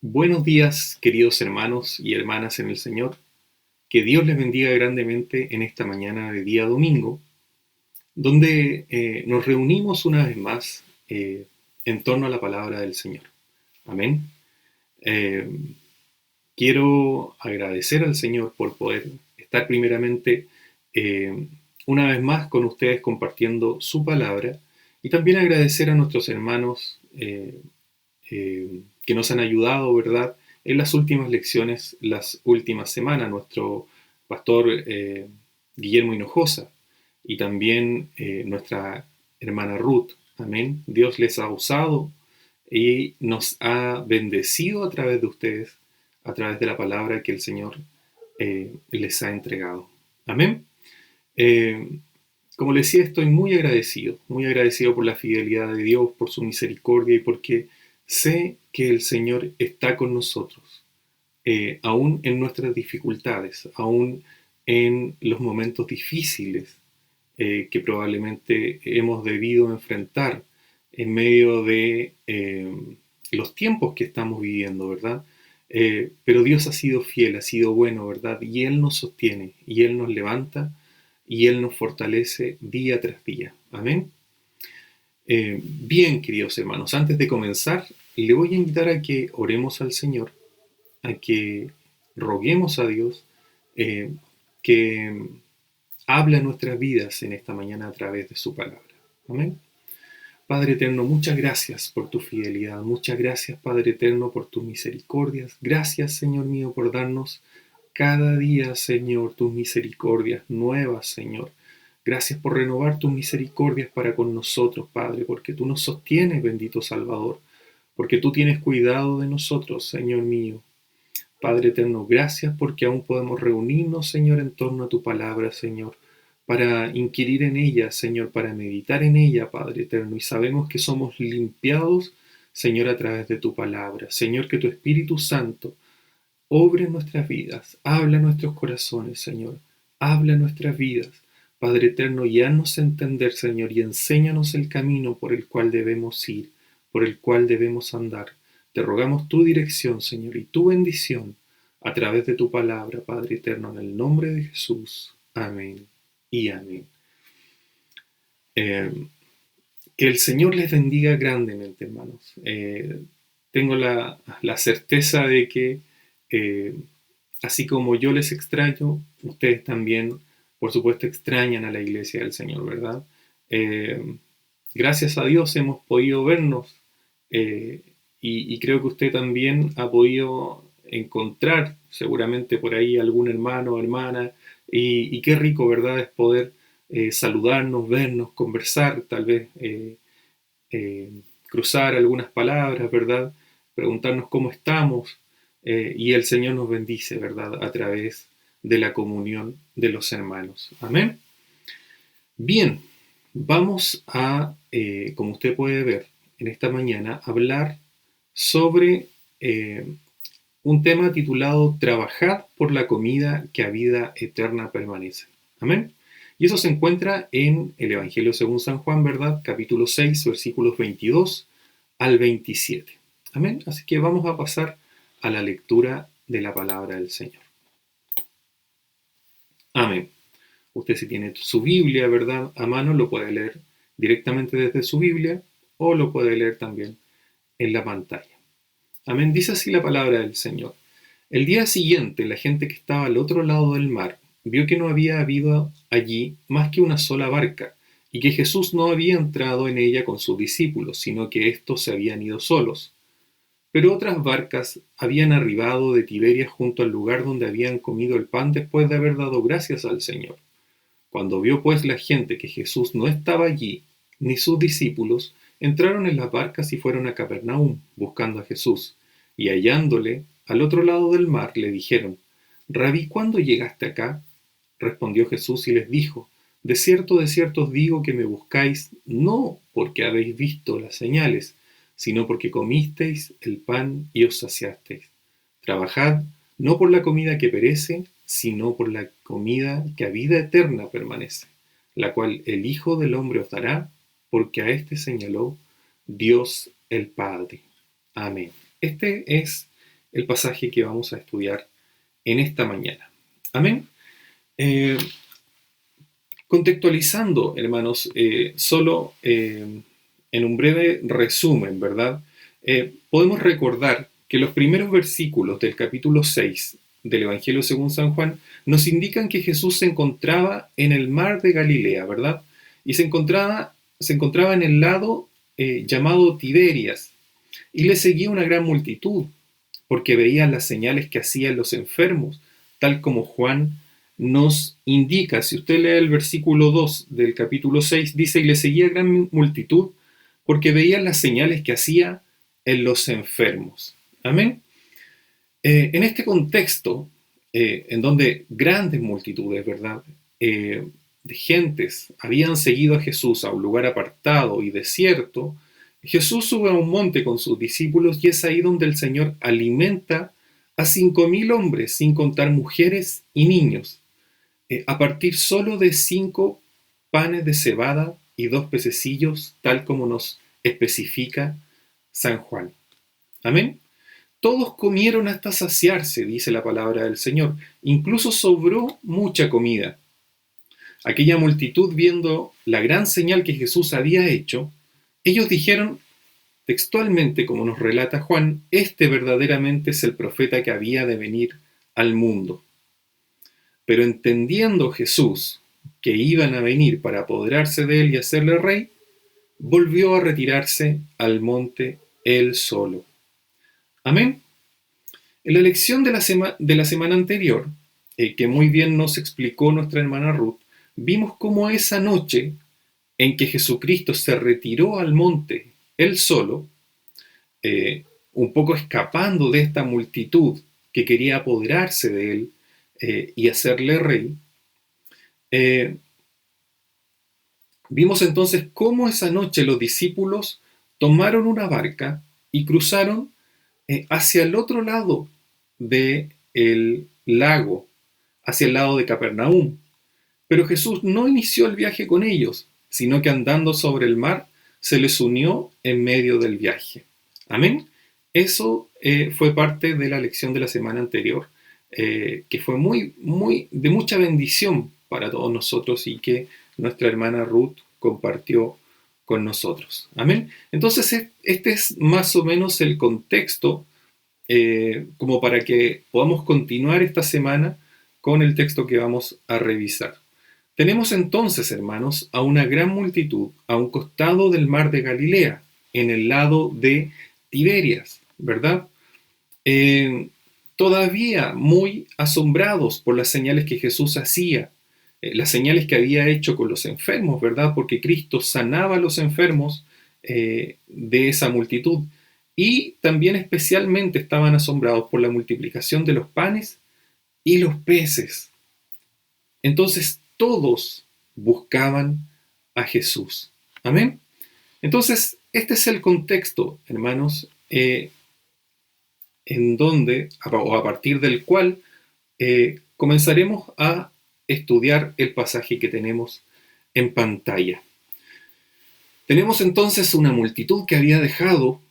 Buenos días, queridos hermanos y hermanas en el Señor. Que Dios les bendiga grandemente en esta mañana de día domingo, donde nos reunimos una vez más en torno a la palabra del Señor. Amén. Eh, Quiero agradecer al Señor por poder estar primeramente eh, una vez más con ustedes compartiendo su palabra y también agradecer a nuestros hermanos que nos han ayudado, ¿verdad?, en las últimas lecciones, las últimas semanas, nuestro pastor Guillermo Hinojosa y también nuestra hermana Ruth. Amén. Dios les ha usado y nos ha bendecido a través de ustedes, a través de la palabra que el Señor les ha entregado. Amén. Eh, Como les decía, estoy muy agradecido por la fidelidad de Dios, por su misericordia y porque sé que el Señor está con nosotros, aún en nuestras dificultades, aún en los momentos difíciles que probablemente hemos debido enfrentar en medio de los tiempos que estamos viviendo, ¿verdad? Pero Dios ha sido fiel, ha sido bueno, ¿verdad? Y Él nos sostiene, y Él nos levanta, y Él nos fortalece día tras día. Amén. Bien, queridos hermanos, antes de comenzar, le voy a invitar a que oremos al Señor, a que roguemos a Dios eh, que habla en nuestras vidas en esta mañana a través de su palabra. Amén. Padre eterno, muchas gracias por tu fidelidad, muchas gracias, Padre eterno, por tus misericordias. Gracias, Señor mío, por darnos cada día, Señor, tus misericordias nuevas, Señor. Gracias por renovar tus misericordias para con nosotros, Padre, porque tú nos sostienes, bendito Salvador, porque tú tienes cuidado de nosotros, Señor mío. Padre eterno, gracias porque aún podemos reunirnos, Señor, en torno a tu palabra, Señor, para inquirir en ella, Señor, para meditar en ella, Padre eterno, y sabemos que somos limpiados, Señor, a través de tu palabra. Señor, que tu Espíritu Santo obre en nuestras vidas, habla en nuestros corazones, Señor, habla en nuestras vidas. Padre eterno, y haznos entender, Señor, y enséñanos el camino por el cual debemos ir, por el cual debemos andar. Te rogamos tu dirección, Señor, y tu bendición a través de tu palabra, Padre eterno, en el nombre de Jesús. Amén y amén. Eh, que el Señor les bendiga grandemente, hermanos. Tengo la certeza de que eh, así como yo les extraño, ustedes también, por supuesto, extrañan a la iglesia del Señor, ¿verdad? Eh, Gracias a Dios hemos podido vernos eh, y creo que usted también ha podido encontrar seguramente por ahí algún hermano o hermana y qué rico, ¿verdad? Es poder saludarnos, vernos, conversar, tal vez eh, cruzar algunas palabras, ¿verdad? Preguntarnos cómo estamos y el Señor nos bendice, ¿verdad? A través de la comunión de los hermanos. Amén. Bien, vamos a, como usted puede ver en esta mañana, hablar sobre un tema titulado Trabajad por la comida que a vida eterna permanece. Amén. Y eso se encuentra en el Evangelio según San Juan, ¿verdad? Capítulo 6, versículos 22 al 27. Amén. Así que vamos a pasar a la lectura de la palabra del Señor. Amén. Usted si tiene su Biblia, ¿verdad?, a mano, lo puede leer directamente desde su Biblia o lo puede leer también en la pantalla. Amén. Dice así la palabra del Señor. El día siguiente, la gente que estaba al otro lado del mar vio que no había habido allí más que una sola barca y que Jesús no había entrado en ella con sus discípulos, sino que éstos se habían ido solos. Pero otras barcas habían arribado de Tiberias junto al lugar donde habían comido el pan después de haber dado gracias al Señor. Cuando vio pues la gente que Jesús no estaba allí, ni sus discípulos, entraron en las barcas y fueron a Capernaum, buscando a Jesús. Y hallándole al otro lado del mar, le dijeron: Rabí, ¿cuándo llegaste acá? Respondió Jesús y les dijo: de cierto os digo que me buscáis, no porque habéis visto las señales, sino porque comisteis el pan y os saciasteis. Trabajad no por la comida que perece, sino por la comida que a vida eterna permanece, la cual el Hijo del Hombre os dará, porque a éste señaló Dios el Padre. Amén. Este es el pasaje que vamos a estudiar en esta mañana. Amén. Eh, Contextualizando, hermanos, solo en un breve resumen, ¿verdad? Podemos recordar que los primeros versículos del capítulo 6 del Evangelio según San Juan nos indican que Jesús se encontraba en el mar de Galilea, ¿verdad? Y se encontraba en el lado llamado Tiberias, y le seguía una gran multitud, porque veían las señales que hacían los enfermos, tal como Juan nos indica. Si usted lee el versículo 2 del capítulo 6, dice, y le seguía gran multitud, porque veían las señales que hacía en los enfermos. Amén. En este contexto, en donde grandes multitudes, ¿verdad? De gentes habían seguido a Jesús a un lugar apartado y desierto, Jesús sube a un monte con sus discípulos y es ahí donde el Señor alimenta a 5.000 hombres, sin contar mujeres y niños, a partir solo de 5 panes de cebada y 2 pececillos, tal como nos especifica San Juan. Amén. Todos comieron hasta saciarse, dice la palabra del Señor. Incluso sobró mucha comida. Aquella multitud, viendo la gran señal que Jesús había hecho, ellos dijeron textualmente, como nos relata Juan, este verdaderamente es el profeta que había de venir al mundo. Pero entendiendo Jesús que iban a venir para apoderarse de él y hacerle rey, volvió a retirarse al monte él solo. Amén. En la lección de la semana anterior, que muy bien nos explicó nuestra hermana Ruth, vimos cómo esa noche en que Jesucristo se retiró al monte él solo, un poco escapando de esta multitud que quería apoderarse de él y hacerle rey, vimos entonces cómo esa noche los discípulos tomaron una barca y cruzaron hacia el otro lado del lago, hacia el lado de Capernaum. Pero Jesús no inició el viaje con ellos, sino que andando sobre el mar se les unió en medio del viaje. Amén. Eso fue parte de la lección de la semana anterior, que fue de mucha bendición para todos nosotros y que nuestra hermana Ruth compartió con nosotros. Amén. Entonces, este es más o menos el contexto como para que podamos continuar esta semana con el texto que vamos a revisar. Tenemos entonces, hermanos, a una gran multitud a un costado del mar de Galilea, en el lado de Tiberias, ¿verdad? Todavía muy asombrados por las señales que Jesús hacía, las señales que había hecho con los enfermos, ¿verdad? Porque Cristo sanaba a los enfermos de esa multitud. Y también especialmente estaban asombrados por la multiplicación de los panes y los peces. Entonces todos buscaban a Jesús. Amén. Entonces, este es el contexto, hermanos, en donde, o a partir del cual, comenzaremos a estudiar el pasaje que tenemos en pantalla. Tenemos entonces una multitud que había dejado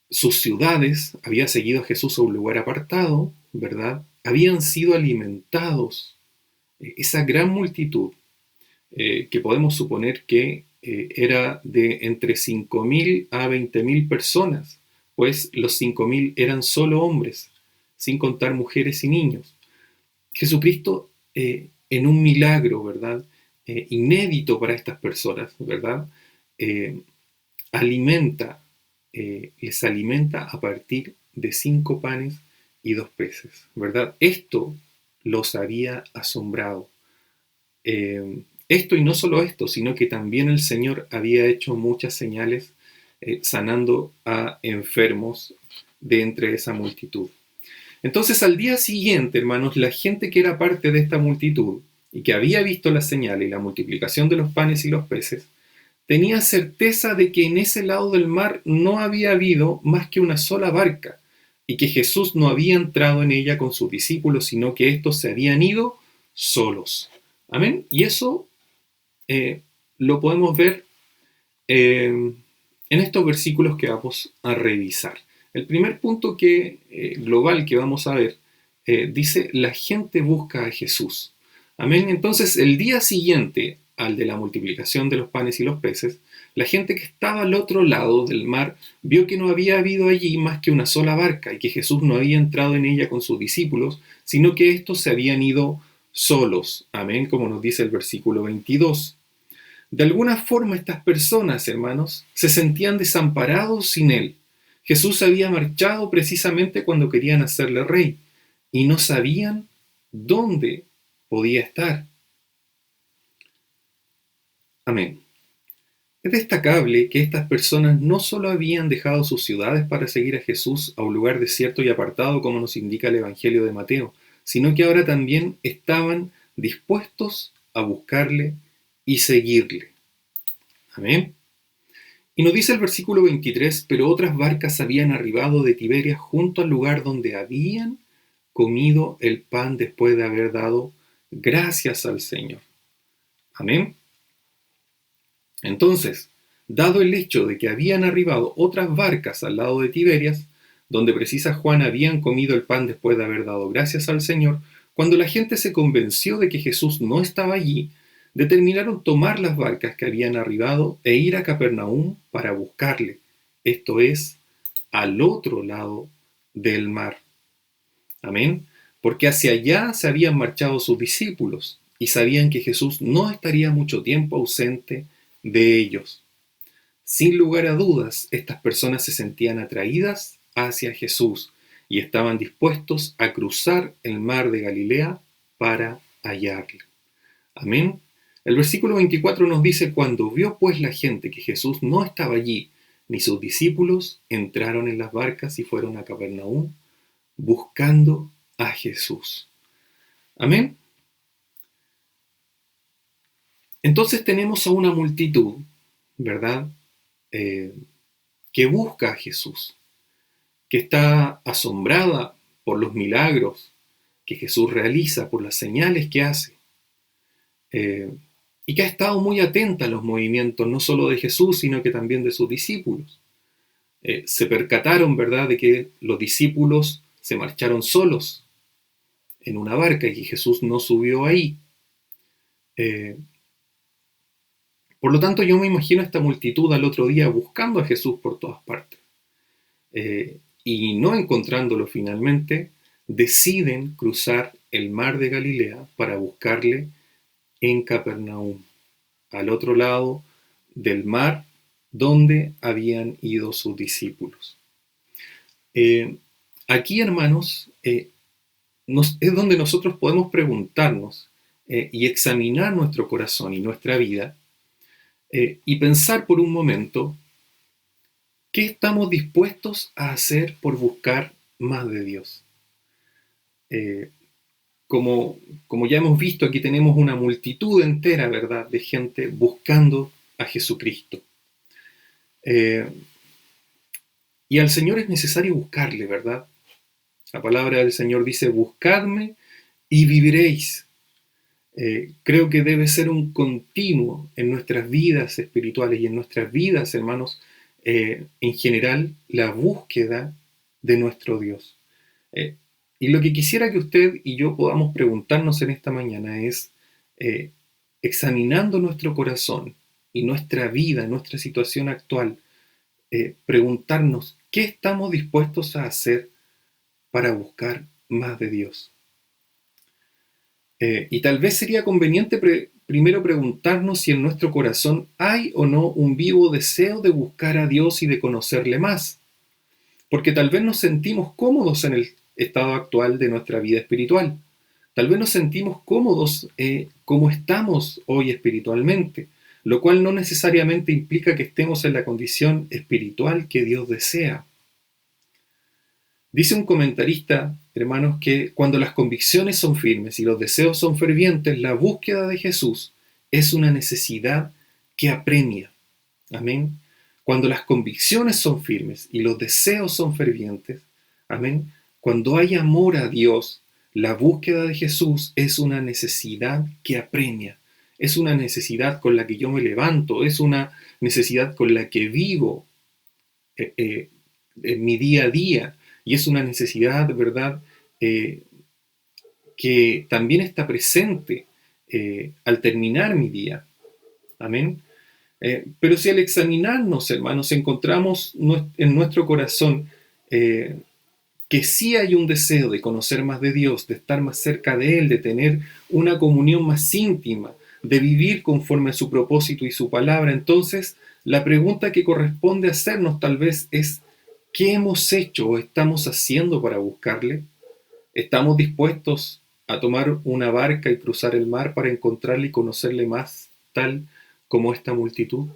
sus ciudades, había seguido a Jesús a un lugar apartado, ¿verdad? Habían sido alimentados. Esa gran multitud, que podemos suponer que era de entre 5.000 a 20.000 personas, pues los 5.000 eran solo hombres, sin contar mujeres y niños. Jesucristo, en un milagro, ¿verdad? Inédito para estas personas, ¿verdad? Les alimenta a partir de 5 panes y 2 peces, ¿verdad? Esto los había asombrado. Esto, y no solo esto, sino que también el Señor había hecho muchas señales sanando a enfermos de entre esa multitud. Entonces, al día siguiente, hermanos, la gente que era parte de esta multitud y que había visto la señal y la multiplicación de los panes y los peces, tenía certeza de que en ese lado del mar no había habido más que una sola barca y que Jesús no había entrado en ella con sus discípulos, sino que estos se habían ido solos. Amén. Y eso lo podemos ver en estos versículos que vamos a revisar. El primer punto global que vamos a ver dice, la gente busca a Jesús. Amén. Entonces, el día siguiente al de la multiplicación de los panes y los peces, la gente que estaba al otro lado del mar vio que no había habido allí más que una sola barca y que Jesús no había entrado en ella con sus discípulos, sino que estos se habían ido solos. Amén, como nos dice el versículo 22. De alguna forma estas personas, hermanos, se sentían desamparados sin él. Jesús había marchado precisamente cuando querían hacerle rey y no sabían dónde podía estar. Amén. Es destacable que estas personas no solo habían dejado sus ciudades para seguir a Jesús a un lugar desierto y apartado como nos indica el Evangelio de Mateo, sino que ahora también estaban dispuestos a buscarle y seguirle. Amén. Y nos dice el versículo 23, pero otras barcas habían arribado de Tiberias junto al lugar donde habían comido el pan después de haber dado gracias al Señor. Amén. Entonces, dado el hecho de que habían arribado otras barcas al lado de Tiberias, donde precisa Juan habían comido el pan después de haber dado gracias al Señor, cuando la gente se convenció de que Jesús no estaba allí, determinaron tomar las barcas que habían arribado e ir a Capernaum para buscarle, esto es, al otro lado del mar. Amén. Porque hacia allá se habían marchado sus discípulos y sabían que Jesús no estaría mucho tiempo ausente de ellos. Sin lugar a dudas, estas personas se sentían atraídas hacia Jesús y estaban dispuestos a cruzar el mar de Galilea para hallarle. Amén. El versículo 24 nos dice, cuando vio pues la gente que Jesús no estaba allí, ni sus discípulos, entraron en las barcas y fueron a Capernaum buscando a Jesús. Amén. Entonces tenemos a una multitud, ¿verdad? Que busca a Jesús, que está asombrada por los milagros que Jesús realiza, por las señales que hace, y que ha estado muy atenta a los movimientos no solo de Jesús, sino que también de sus discípulos. Se percataron, ¿verdad?, de que los discípulos se marcharon solos en una barca y que Jesús no subió ahí. Por lo tanto, yo me imagino a esta multitud al otro día buscando a Jesús por todas partes. Y no encontrándolo finalmente, deciden cruzar el mar de Galilea para buscarle en Capernaum, al otro lado del mar donde habían ido sus discípulos. Aquí, hermanos, es donde nosotros podemos preguntarnos y examinar nuestro corazón y nuestra vida y pensar por un momento qué estamos dispuestos a hacer por buscar más de Dios. Como ya hemos visto, aquí tenemos una multitud entera, ¿verdad?, de gente buscando a Jesucristo. Y al Señor es necesario buscarle, ¿verdad? La palabra del Señor dice, buscadme y viviréis. Creo que debe ser un continuo en nuestras vidas espirituales y en nuestras vidas, hermanos, en general, la búsqueda de nuestro Dios. Y lo que quisiera que usted y yo podamos preguntarnos en esta mañana es, examinando nuestro corazón y nuestra vida, nuestra situación actual, preguntarnos qué estamos dispuestos a hacer para buscar más de Dios. Y tal vez sería conveniente primero preguntarnos si en nuestro corazón hay o no un vivo deseo de buscar a Dios y de conocerle más. Porque tal vez nos sentimos cómodos en el estado actual de nuestra vida espiritual. Tal vez nos sentimos cómodos como estamos hoy espiritualmente, lo cual no necesariamente implica que estemos en la condición espiritual que Dios desea. Dice un comentarista, hermanos, que cuando las convicciones son firmes y los deseos son fervientes, la búsqueda de Jesús es una necesidad que apremia. Amén. Cuando las convicciones son firmes y los deseos son fervientes, amén. Cuando hay amor a Dios, la búsqueda de Jesús es una necesidad que apremia. Es una necesidad con la que yo me levanto, es una necesidad con la que vivo. mi día a día, y es una necesidad, ¿verdad?, eh, que también está presente al terminar mi día. Amén. Pero si al examinarnos, hermanos, encontramos en nuestro corazón que sí hay un deseo de conocer más de Dios, de estar más cerca de Él, de tener una comunión más íntima, de vivir conforme a su propósito y su palabra, entonces la pregunta que corresponde hacernos tal vez es, ¿qué hemos hecho o estamos haciendo para buscarle? ¿Estamos dispuestos a tomar una barca y cruzar el mar para encontrarle y conocerle más, tal como esta multitud?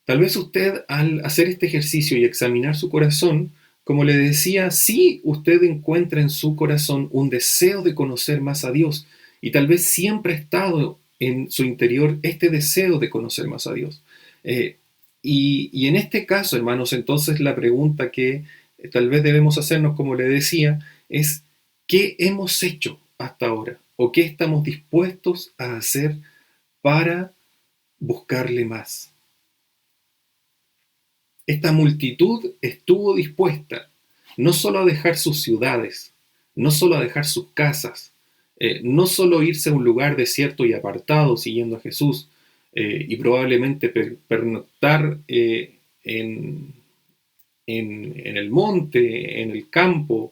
Tal vez usted al hacer este ejercicio y examinar su corazón, como le decía, sí usted encuentra en su corazón un deseo de conocer más a Dios y tal vez siempre ha estado en su interior este deseo de conocer más a Dios. Eh, y en este caso, hermanos, entonces la pregunta que tal vez debemos hacernos, como le decía, es ¿qué hemos hecho hasta ahora? ¿O qué estamos dispuestos a hacer para buscarle más? Esta multitud estuvo dispuesta no solo a dejar sus ciudades, no solo a dejar sus casas, no solo irse a un lugar desierto y apartado siguiendo a Jesús y probablemente pernoctar en el monte, en el campo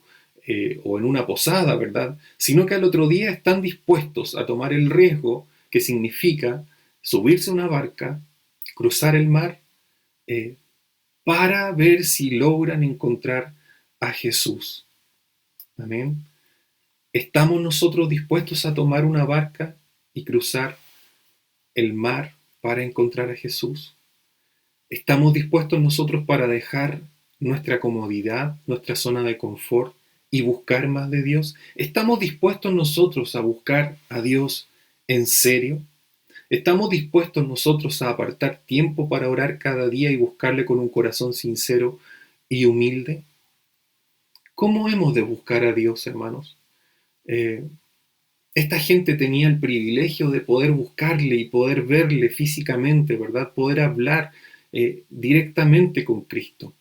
o en una posada, ¿verdad? Sino que al otro día están dispuestos a tomar el riesgo que significa subirse a una barca, cruzar el mar, eh, para ver si logran encontrar a Jesús. Amén. ¿Estamos nosotros dispuestos a tomar una barca y cruzar el mar para encontrar a Jesús? ¿Estamos dispuestos nosotros para dejar nuestra comodidad, nuestra zona de confort y buscar más de Dios? ¿Estamos dispuestos nosotros a buscar a Dios en serio? ¿Estamos dispuestos nosotros a apartar tiempo para orar cada día y buscarle con un corazón sincero y humilde? ¿Cómo hemos de buscar a Dios, hermanos? Eh, Esta gente tenía el privilegio de poder buscarle y poder verle físicamente, ¿verdad? Poder hablar directamente con Cristo.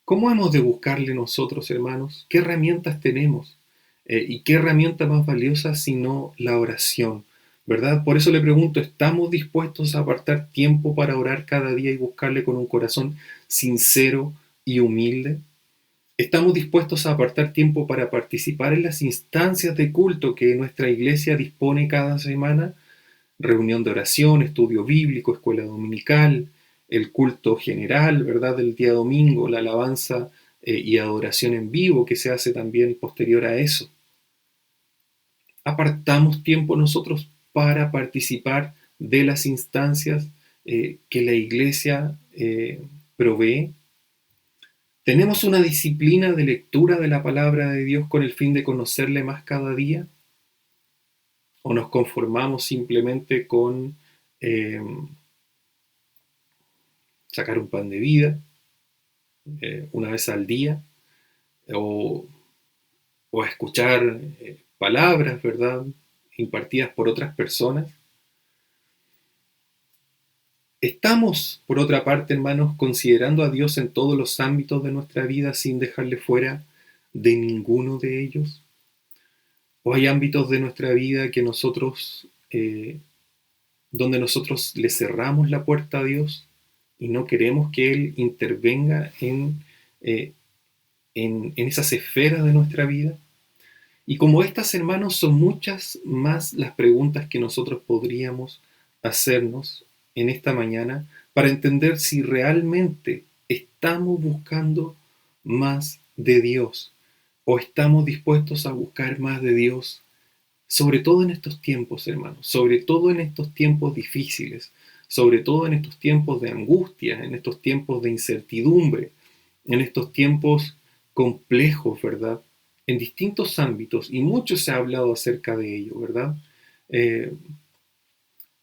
¿Cómo hemos de buscarle nosotros, hermanos? ¿Qué herramientas tenemos? ¿Y qué herramienta más valiosa sino la oración? ¿Verdad? Por eso le pregunto, ¿estamos dispuestos a apartar tiempo para orar cada día y buscarle con un corazón sincero y humilde? ¿Estamos dispuestos a apartar tiempo para participar en las instancias de culto que nuestra iglesia dispone cada semana? Reunión de oración, estudio bíblico, escuela dominical, el culto general, ¿verdad? Del día domingo, la alabanza y adoración en vivo que se hace también posterior a eso. Apartamos tiempo nosotros para participar de las instancias que la iglesia provee. ¿Tenemos una disciplina de lectura de la palabra de Dios con el fin de conocerle más cada día? ¿O nos conformamos simplemente con eh, sacar un pan de vida una vez al día? ¿O, o escuchar palabras, ¿verdad?, impartidas por otras personas? ¿Estamos, por otra parte, hermanos, considerando a Dios en todos los ámbitos de nuestra vida sin dejarle fuera de ninguno de ellos? ¿O hay ámbitos de nuestra vida que donde nosotros le cerramos la puerta a Dios y no queremos que Él intervenga eh, en esas esferas de nuestra vida? Y como estas, hermanos, son muchas más las preguntas que nosotros podríamos hacernos en esta mañana para entender si realmente estamos buscando más de Dios o estamos dispuestos a buscar más de Dios, sobre todo en estos tiempos, hermanos, sobre todo en estos tiempos difíciles, sobre todo en estos tiempos de angustia, en estos tiempos de incertidumbre, en estos tiempos complejos, ¿verdad? En distintos ámbitos, y mucho se ha hablado acerca de ello, ¿verdad? Eh,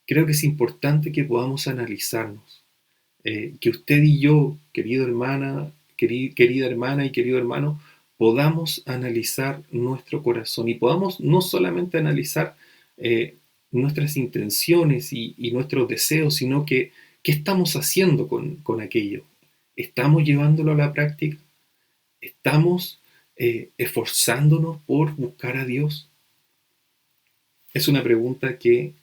Creo que es importante que podamos analizarnos, que usted y yo, querida hermana y querido hermano, podamos analizar nuestro corazón y podamos no solamente analizar nuestras intenciones y nuestros deseos, sino que qué estamos haciendo con aquello. ¿Estamos llevándolo a la práctica? ¿Estamos esforzándonos por buscar a Dios? Es una pregunta que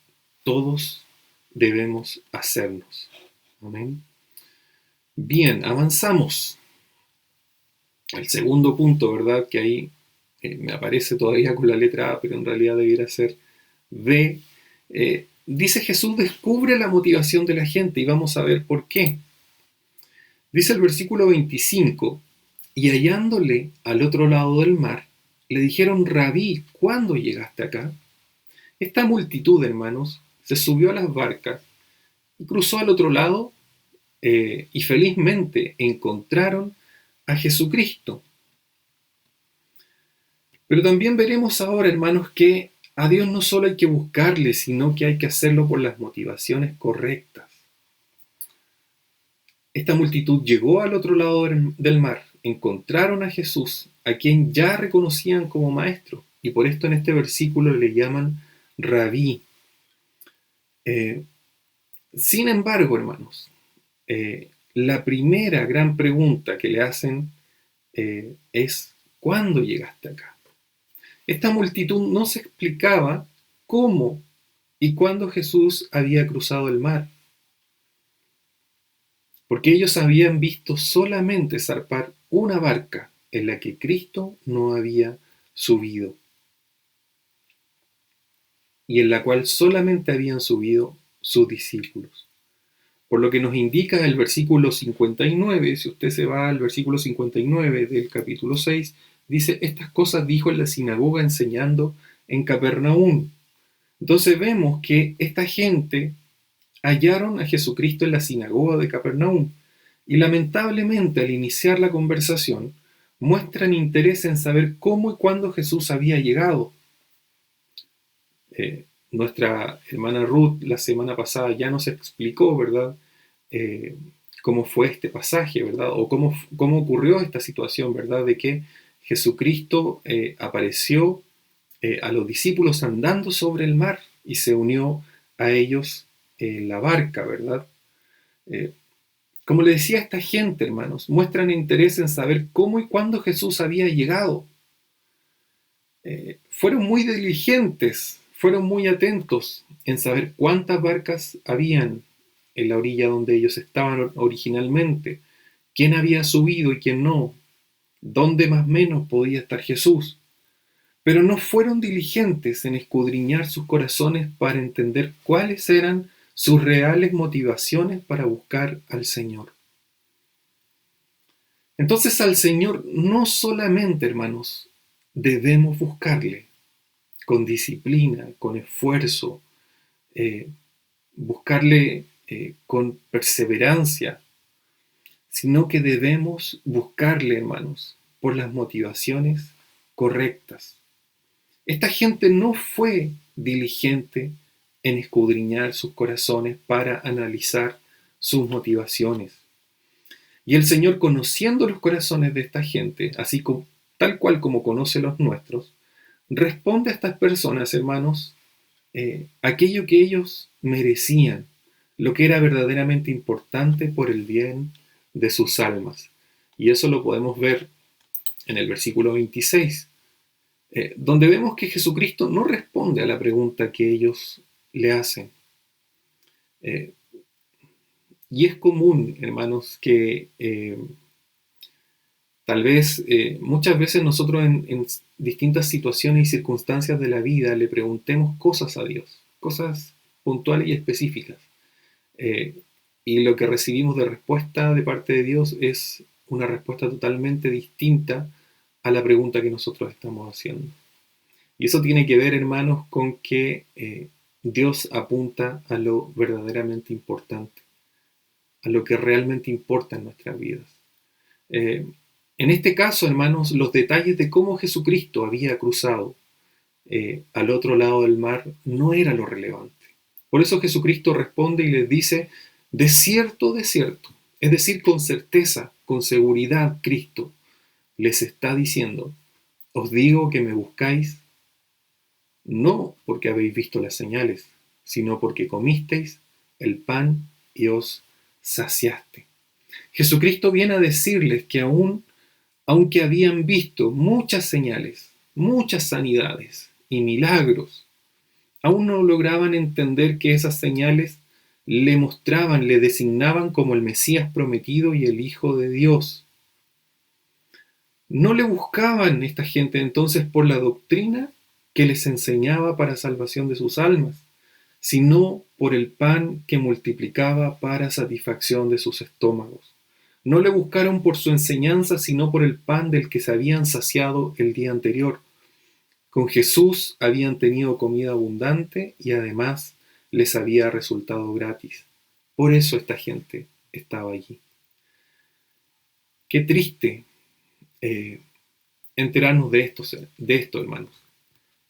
todos debemos hacernos. Amén. Bien, avanzamos al segundo punto, ¿verdad? Que ahí me aparece todavía con la letra A, pero en realidad debiera ser B. Dice Jesús descubre la motivación de la gente y vamos a ver por qué. Dice el versículo 25, y hallándole al otro lado del mar, le dijeron, Rabí, ¿cuándo llegaste acá? Esta multitud, hermanos, se subió a las barcas y cruzó al otro lado y felizmente encontraron a Jesucristo. Pero también veremos ahora, hermanos, que a Dios no solo hay que buscarle, sino que hay que hacerlo por las motivaciones correctas. Esta multitud llegó al otro lado del mar, encontraron a Jesús, a quien ya reconocían como maestro, y por esto en este versículo le llaman Rabí. Eh, Sin embargo, hermanos, la primera gran pregunta que le hacen es, ¿cuándo llegaste acá? Esta multitud no se explicaba cómo y cuándo Jesús había cruzado el mar, porque ellos habían visto solamente zarpar una barca en la que Cristo no había subido y en la cual solamente habían subido sus discípulos. Por lo que nos indica el versículo 59, si usted se va al versículo 59 del capítulo 6, dice, estas cosas dijo en la sinagoga enseñando en Capernaum. Entonces vemos que esta gente hallaron a Jesucristo en la sinagoga de Capernaum y lamentablemente al iniciar la conversación muestran interés en saber cómo y cuándo Jesús había llegado. Nuestra hermana Ruth la semana pasada ya nos explicó, ¿verdad? Eh, cómo fue este pasaje, ¿verdad? O cómo ocurrió esta situación, ¿verdad? De que Jesucristo apareció a los discípulos andando sobre el mar y se unió a ellos en la barca, ¿verdad? Eh, Como le decía a esta gente, hermanos, muestran interés en saber cómo y cuándo Jesús había llegado. Fueron muy diligentes, fueron muy atentos en saber cuántas barcas habían en la orilla donde ellos estaban originalmente, quién había subido y quién no, dónde más o menos podía estar Jesús. Pero no fueron diligentes en escudriñar sus corazones para entender cuáles eran sus reales motivaciones para buscar al Señor. Entonces al Señor no solamente, hermanos, debemos buscarle con disciplina, con esfuerzo, eh, buscarle con perseverancia, sino que debemos buscarle, hermanos, por las motivaciones correctas. Esta gente no fue diligente en escudriñar sus corazones para analizar sus motivaciones. Y el Señor, conociendo los corazones de esta gente, así como, tal cual como conoce los nuestros, responde a estas personas, hermanos, aquello que ellos merecían, lo que era verdaderamente importante por el bien de sus almas. Y eso lo podemos ver en el versículo 26, donde vemos que Jesucristo no responde a la pregunta que ellos le hacen. Eh, y es común, hermanos, que tal vez muchas veces nosotros en distintas situaciones y circunstancias de la vida le preguntemos cosas a Dios, cosas puntuales y específicas. Eh, y lo que recibimos de respuesta de parte de Dios es una respuesta totalmente distinta a la pregunta que nosotros estamos haciendo. Y eso tiene que ver, hermanos, con que Dios apunta a lo verdaderamente importante, a lo que realmente importa en nuestras vidas. Eh, en este caso, hermanos, los detalles de cómo Jesucristo había cruzado al otro lado del mar no era lo relevante. Por eso Jesucristo responde y les dice, de cierto, es decir, con certeza, con seguridad, Cristo les está diciendo, os digo que me buscáis no porque habéis visto las señales, sino porque comisteis el pan y os saciaste. Jesucristo viene a decirles que aunque habían visto muchas señales, muchas sanidades y milagros, aún no lograban entender que esas señales le mostraban, le designaban como el Mesías prometido y el Hijo de Dios. No le buscaban esta gente entonces por la doctrina que les enseñaba para salvación de sus almas, sino por el pan que multiplicaba para satisfacción de sus estómagos. No le buscaron por su enseñanza, sino por el pan del que se habían saciado el día anterior. Con Jesús habían tenido comida abundante y además les había resultado gratis. Por eso esta gente estaba allí. Qué triste enterarnos de esto, hermanos.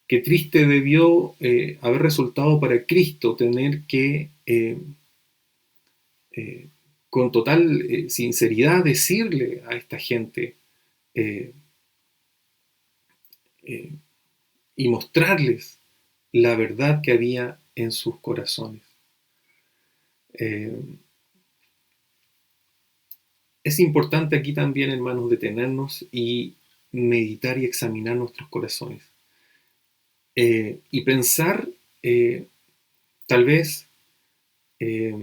Qué triste debió haber resultado para Cristo tener que, eh, con total sinceridad, decirle a esta gente eh, eh, y mostrarles la verdad que había en sus corazones. Eh, es importante aquí también, hermanos, detenernos y meditar y examinar nuestros corazones. Y pensar, tal vez, eh,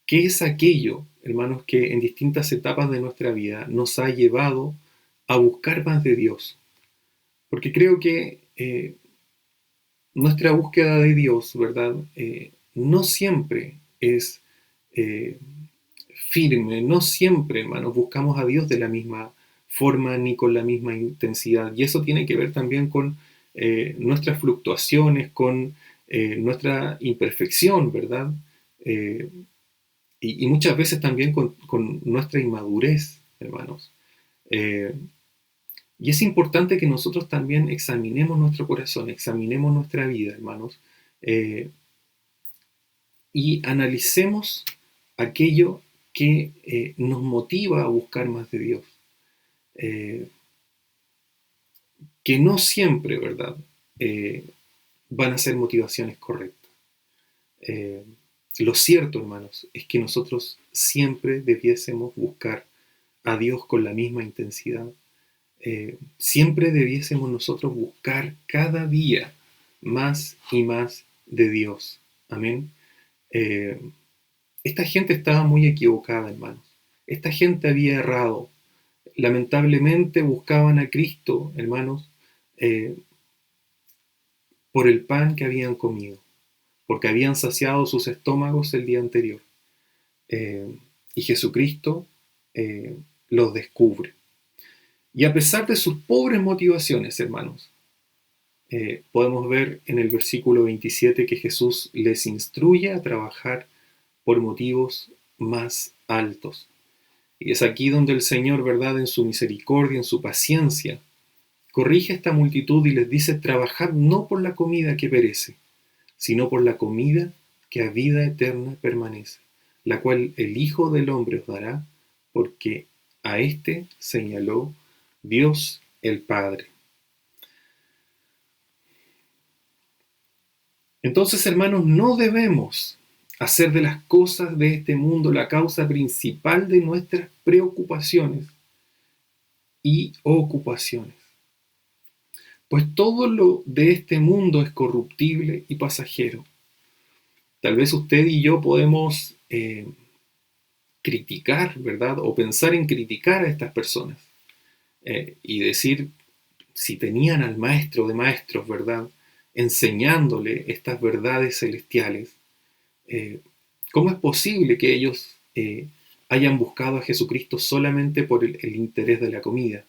qué es aquello, hermanos, que en distintas etapas de nuestra vida nos ha llevado a buscar más de Dios. Porque creo que nuestra búsqueda de Dios, ¿verdad? No siempre es eh, firme, no siempre, hermanos, buscamos a Dios de la misma forma ni con la misma intensidad. Y eso tiene que ver también con nuestras fluctuaciones, con nuestra imperfección, ¿verdad? Eh, y muchas veces también con nuestra inmadurez, hermanos. Eh, y es importante que nosotros también examinemos nuestro corazón, examinemos nuestra vida, hermanos, eh, y analicemos aquello que nos motiva a buscar más de Dios. Eh, que no siempre, ¿verdad? Eh, van a ser motivaciones correctas. Eh, lo cierto, hermanos, es que nosotros siempre debiésemos buscar a Dios con la misma intensidad. Siempre debiésemos nosotros buscar cada día más y más de Dios. Amén. Eh, esta gente estaba muy equivocada, hermanos. Esta gente había errado. Lamentablemente buscaban a Cristo, hermanos, eh, por el pan que habían comido, porque habían saciado sus estómagos el día anterior. Eh, y Jesucristo los descubre. Y a pesar de sus pobres motivaciones, hermanos, podemos ver en el versículo 27 que Jesús les instruye a trabajar por motivos más altos. Y es aquí donde el Señor, ¿verdad?, en su misericordia, en su paciencia, corrige a esta multitud y les dice: trabajad no por la comida que perece, sino por la comida que a vida eterna permanece, la cual el Hijo del Hombre os dará, porque a éste señaló Dios el Padre. Entonces, hermanos, no debemos hacer de las cosas de este mundo la causa principal de nuestras preocupaciones y ocupaciones. Pues todo lo de este mundo es corruptible y pasajero. Tal vez usted y yo podemos criticar, ¿verdad? O pensar en criticar a estas personas y decir, si tenían al maestro de maestros, ¿verdad?, enseñándole estas verdades celestiales, ¿cómo es posible que ellos hayan buscado a Jesucristo solamente por el interés de la comida?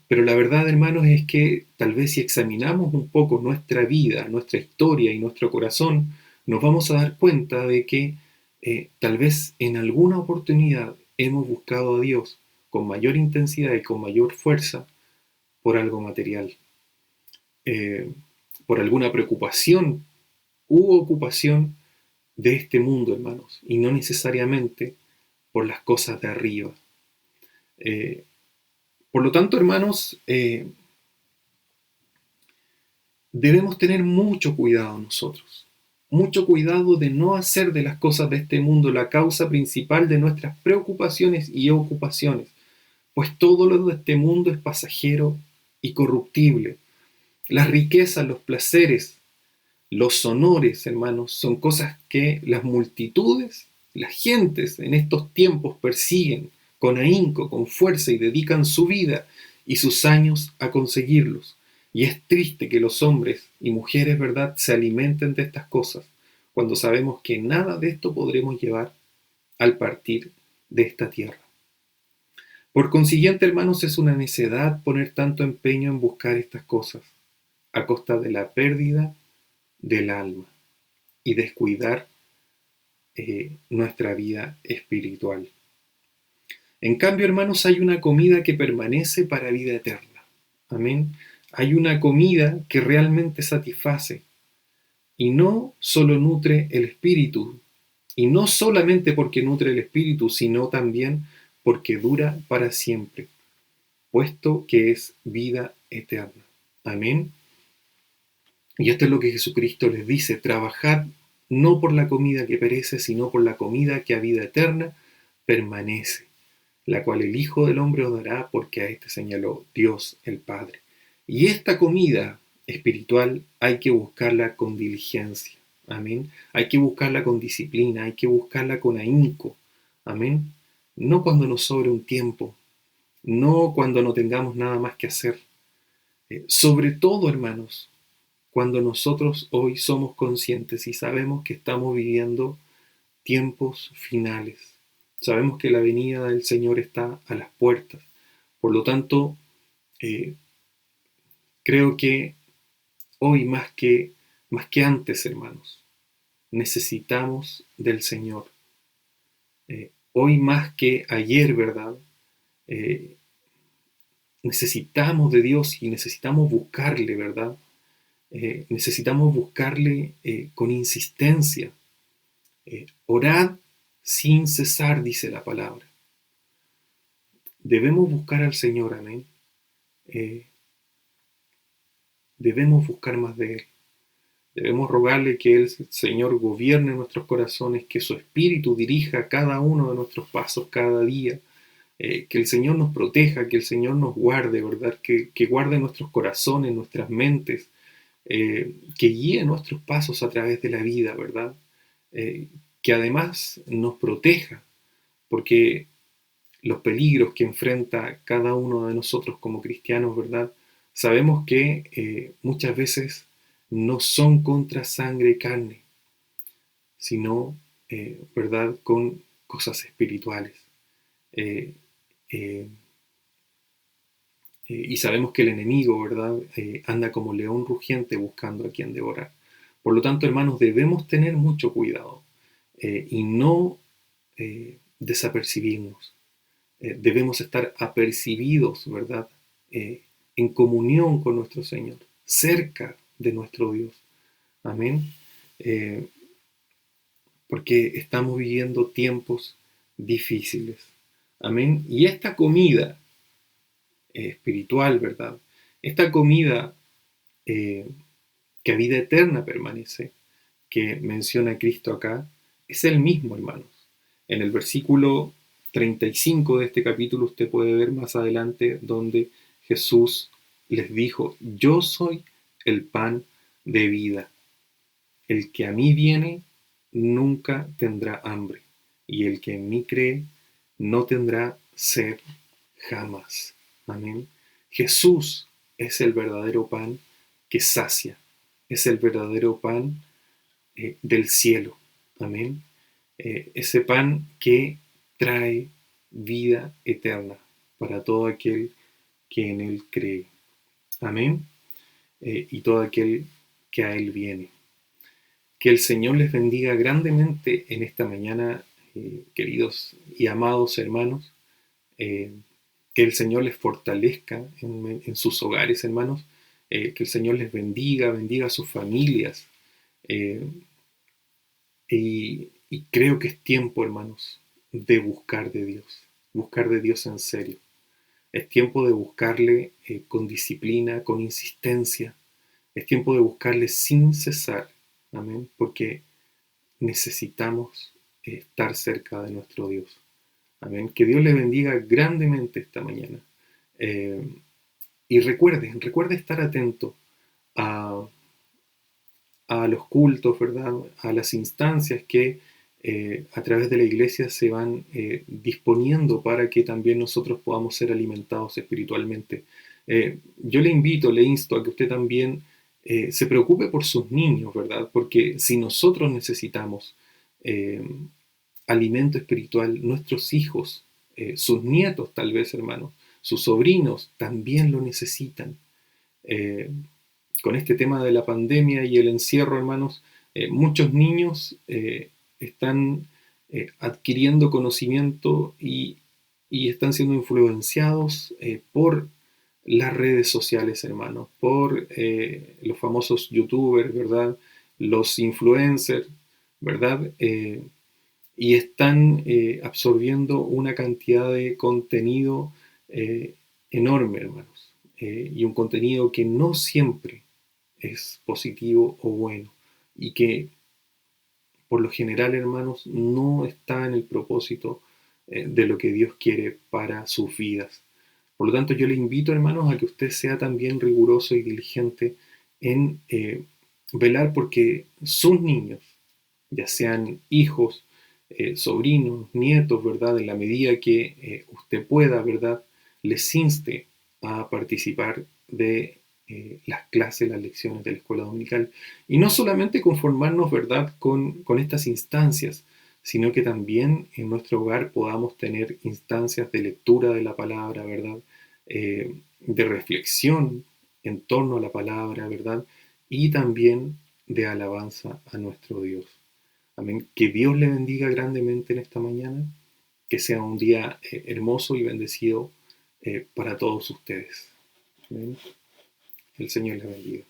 Pero la verdad, hermanos, es que tal vez si examinamos un poco nuestra vida, nuestra historia y nuestro corazón, nos vamos a dar cuenta de que tal vez en alguna oportunidad hemos buscado a Dios con mayor intensidad y con mayor fuerza por algo material, eh, por alguna preocupación u ocupación de este mundo, hermanos, y no necesariamente por las cosas de arriba. Eh, por lo tanto, hermanos, debemos tener mucho cuidado nosotros. mucho cuidado de no hacer de las cosas de este mundo la causa principal de nuestras preocupaciones y ocupaciones, pues todo lo de este mundo es pasajero y corruptible. Las riquezas, los placeres, los honores, hermanos, son cosas que las multitudes, las gentes en estos tiempos persiguen con ahínco, con fuerza y dedican su vida y sus años a conseguirlos. Y es triste que los hombres y mujeres, ¿verdad?, se alimenten de estas cosas, cuando sabemos que nada de esto podremos llevar al partir de esta tierra. Por consiguiente, hermanos, es una necedad poner tanto empeño en buscar estas cosas, a costa de la pérdida del alma y descuidar nuestra vida espiritual. En cambio, hermanos, hay una comida que permanece para vida eterna. Amén. Hay una comida que realmente satisface y no solo nutre el espíritu, y no solamente porque nutre el espíritu, sino también porque dura para siempre, puesto que es vida eterna. Amén. Y esto es lo que Jesucristo les dice: trabajad no por la comida que perece, sino por la comida que a vida eterna permanece, la cual el Hijo del Hombre os dará, porque a este señaló Dios el Padre. Y esta comida espiritual hay que buscarla con diligencia. Amén. Hay que buscarla con disciplina, hay que buscarla con ahínco. Amén. No cuando nos sobre un tiempo, no cuando no tengamos nada más que hacer. Sobre todo, hermanos, cuando nosotros hoy somos conscientes y sabemos que estamos viviendo tiempos finales. Sabemos que la venida del Señor está a las puertas. Por lo tanto, eh, creo que hoy más que antes, hermanos, necesitamos del Señor. Hoy más que ayer, ¿verdad? Eh, necesitamos de Dios y necesitamos buscarle, ¿verdad? Necesitamos buscarle con insistencia. Orad sin cesar, dice la palabra. Debemos buscar al Señor, amén. Eh, debemos buscar más de Él. Debemos rogarle que el Señor gobierne nuestros corazones, que su Espíritu dirija cada uno de nuestros pasos cada día, que el Señor nos proteja, que el Señor nos guarde, ¿verdad? Que guarde nuestros corazones, nuestras mentes, que guíe nuestros pasos a través de la vida, ¿verdad? Que además nos proteja, porque los peligros que enfrenta cada uno de nosotros como cristianos, ¿verdad? Sabemos que muchas veces no son contra sangre y carne, sino, ¿verdad?, con cosas espirituales. Eh, eh, y sabemos que el enemigo, ¿verdad?, anda como león rugiente buscando a quien devorar. Por lo tanto, hermanos, debemos tener mucho cuidado y no desapercibirnos. Debemos estar apercibidos, ¿verdad?, en comunión con nuestro Señor, cerca de nuestro Dios. Amén. Eh, porque estamos viviendo tiempos difíciles. Amén. Y esta comida espiritual, ¿verdad? Esta comida eh, que a vida eterna permanece, que menciona Cristo acá, es el mismo, hermanos. En el versículo 35 de este capítulo usted puede ver más adelante donde Jesús les dijo: yo soy el pan de vida. El que a mí viene nunca tendrá hambre, y el que en mí cree no tendrá sed jamás. Amén. Jesús es el verdadero pan que sacia, es el verdadero pan del cielo. Amén. Ese pan que trae vida eterna para todo aquel que en él cree. Amén. Y todo aquel que a él viene. Que el Señor les bendiga grandemente en esta mañana, queridos y amados hermanos. Que el Señor les fortalezca en sus hogares, hermanos. Que el Señor les bendiga, bendiga a sus familias. Y creo que es tiempo, hermanos, de buscar de Dios en serio. Es tiempo de buscarle con disciplina, con insistencia. Es tiempo de buscarle sin cesar. Amén. Porque necesitamos estar cerca de nuestro Dios. Amén. Que Dios le bendiga grandemente esta mañana. Eh, y recuerde estar atento a, a los cultos, ¿verdad? A las instancias que a través de la iglesia se van disponiendo para que también nosotros podamos ser alimentados espiritualmente. Yo le invito, le insto a que usted también se preocupe por sus niños, ¿verdad? Porque si nosotros necesitamos eh, alimento espiritual, nuestros hijos, sus nietos tal vez, hermanos, sus sobrinos también lo necesitan. Eh, con este tema de la pandemia y el encierro, hermanos, muchos niños están adquiriendo conocimiento y están siendo influenciados por las redes sociales, hermanos, por los famosos youtubers, ¿verdad? Los influencers, ¿verdad? Y están absorbiendo una cantidad de contenido eh, enorme, hermanos, y un contenido que no siempre es positivo o bueno, y que por lo general, hermanos, no está en el propósito de lo que Dios quiere para sus vidas. Por lo tanto, yo le invito, hermanos, a que usted sea también riguroso y diligente en velar porque sus niños, ya sean hijos, sobrinos, nietos, ¿verdad? En la medida que usted pueda, ¿verdad? Les inste a participar de las clases, las lecciones de la escuela dominical. Y no solamente conformarnos, ¿verdad?, con estas instancias, sino que también en nuestro hogar podamos tener instancias de lectura de la palabra, ¿verdad? De reflexión en torno a la palabra, ¿verdad? Y también de alabanza a nuestro Dios. Amén. Que Dios le bendiga grandemente en esta mañana, que sea un día hermoso y bendecido para todos ustedes. Amén. El Señor les bendiga.